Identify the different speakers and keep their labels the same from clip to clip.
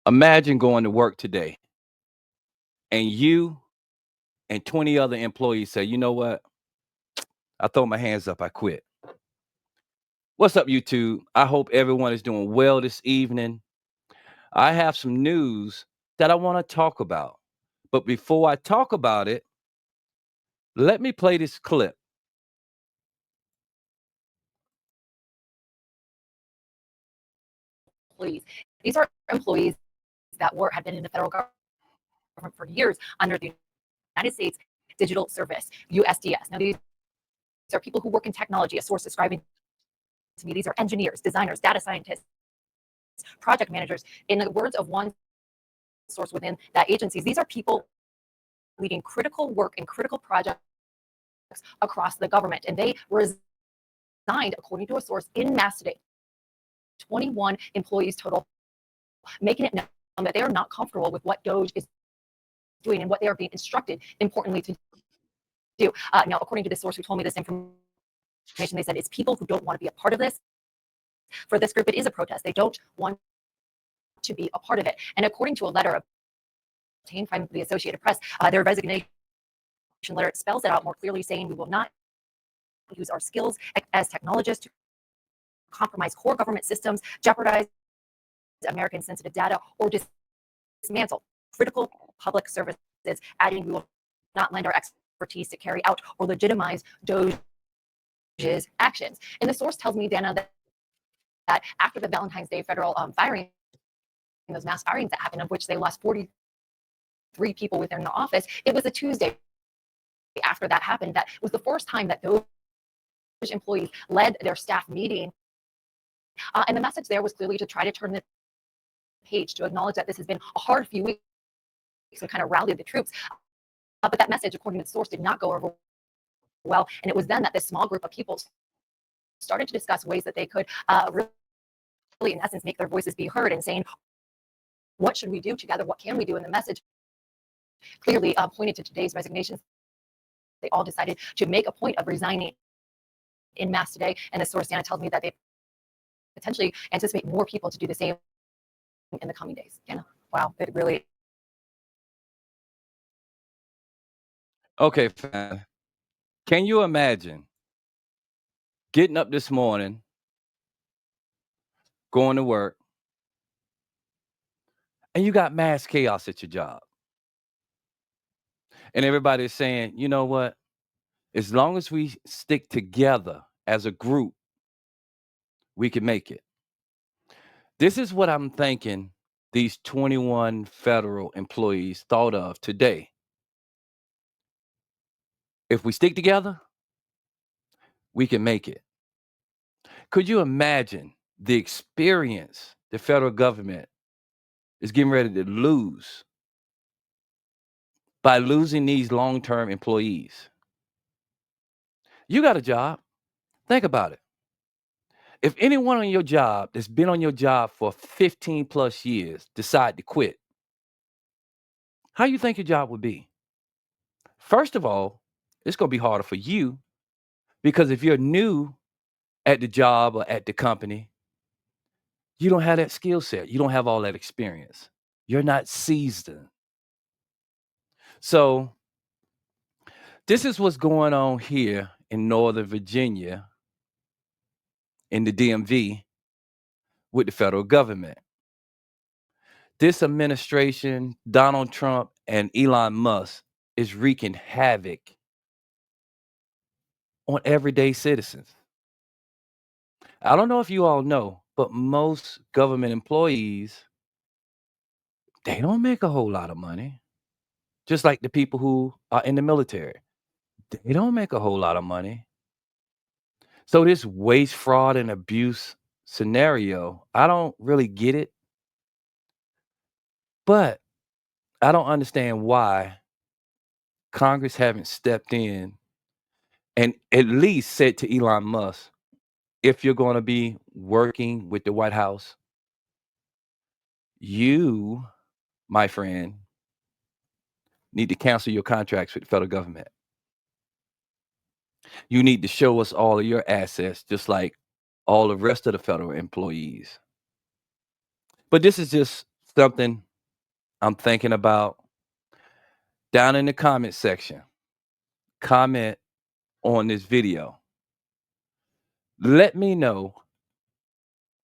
Speaker 1: Imagine going to work today and you and 20 other employees say, you know what? I throw my hands up. I quit. What's up, YouTube? I hope everyone is doing well this evening. I have some news that I want to talk about. But before I talk about it, let me play this clip.
Speaker 2: Employees. These are employees that had been in the federal government for years under the United States Digital Service, USDS. Now, these are people who work in technology. A source describing to me, these are engineers, designers, data scientists, project managers. In the words of one source within that agency, these are people leading critical work and critical projects across the government. And they resigned, according to a source, in mass today. 21 employees total, making it known that they are not comfortable with what DOGE is doing and what they are being instructed, importantly, to do. Now, according to this source who told me this information, they said it's people who don't want to be a part of this. For this group, it is a protest. They don't want to be a part of it. And according to a letter obtained from the Associated Press, their resignation letter spells it out more clearly, saying we will not use our skills as technologists to compromise core government systems, jeopardize American sensitive data, or dismantle critical public services, adding we will not lend our expertise to carry out or legitimize DOGE's actions. And the source tells me, Dana, that after the Valentine's Day federal firing, those mass firings that happened, of which they lost 43 people within the office, it was a Tuesday after that happened that was the first time that those employees led their staff meeting. And the message there was clearly to try to turn the page, to acknowledge that this has been a hard few weeks and kind of rally the troops. But that message, according to the source, did not go over well. And it was then that this small group of people started to discuss ways that they could really, in essence, make their voices be heard, and saying, what should we do together? What can we do? And the message clearly pointed to today's resignations. They all decided to make a point of resigning in mass today. And the source, Dana, tells me that they potentially anticipate more people to do the same in the coming days. Dana, wow, it really.
Speaker 1: Okay, fam. Can you imagine getting up this morning, going to work, and you got mass chaos at your job? And everybody's saying, you know what? As long as we stick together as a group, we can make it. This is what I'm thinking these 21 federal employees thought of today. If we stick together, we can make it. Could you imagine the experience the federal government is getting ready to lose by losing these long-term employees? You got a job. Think about it. If anyone on your job that's been on your job for 15 plus years decide to quit, how you think your job would be? First of all, it's going to be harder for you because if you're new at the job or at the company, you don't have that skill set. You don't have all that experience. You're not seasoned. So, this is what's going on here in Northern Virginia in the DMV with the federal government. This administration, Donald Trump and Elon Musk, is wreaking havoc on everyday citizens. I don't know if you all know, but most government employees, they don't make a whole lot of money. Just like the people who are in the military, they don't make a whole lot of money. So this waste, fraud, and abuse scenario, I don't really get it. But I don't understand why Congress haven't stepped in and at least said to Elon Musk, if you're going to be working with the White House, you, my friend, need to cancel your contracts with the federal government. You need to show us all of your assets, just like all the rest of the federal employees. But this is just something I'm thinking about, down in the comment section, comment on this video. Let me know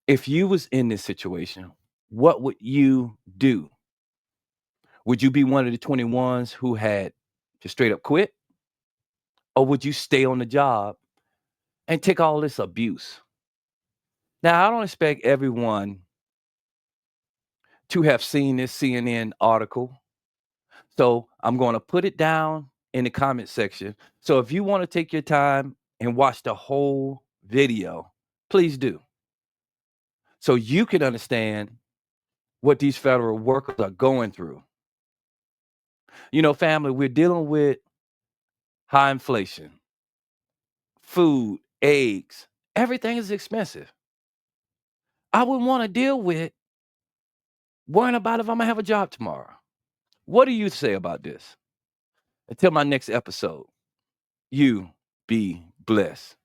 Speaker 1: if you was in this situation, what would you do? Would you be one of the 21s who had just straight up quit? Or would you stay on the job and take all this abuse? Now, I don't expect everyone to have seen this CNN article. So I'm going to put it down in the comment section. So if you want to take your time and watch the whole video, please do. So you can understand what these federal workers are going through. You know, family, we're dealing with high inflation, food, eggs, everything is expensive. I wouldn't want to deal with worrying about if I'm going to have a job tomorrow. What do you say about this? Until my next episode, you be blessed.